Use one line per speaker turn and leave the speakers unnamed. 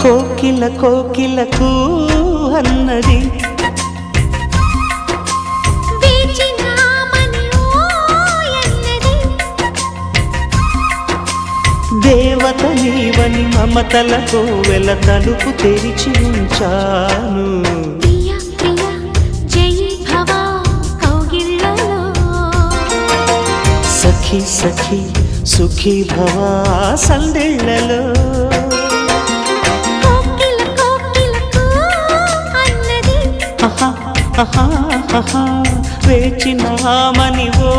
కోకిల కోకిలకు అన్నది దేవత నీవని మమతల కోవెల తలుపు తెరిచి ఉంచాను. సఖీ సఖీ సుఖీ భవ సందెళ్ళలో వేచినామని ఓ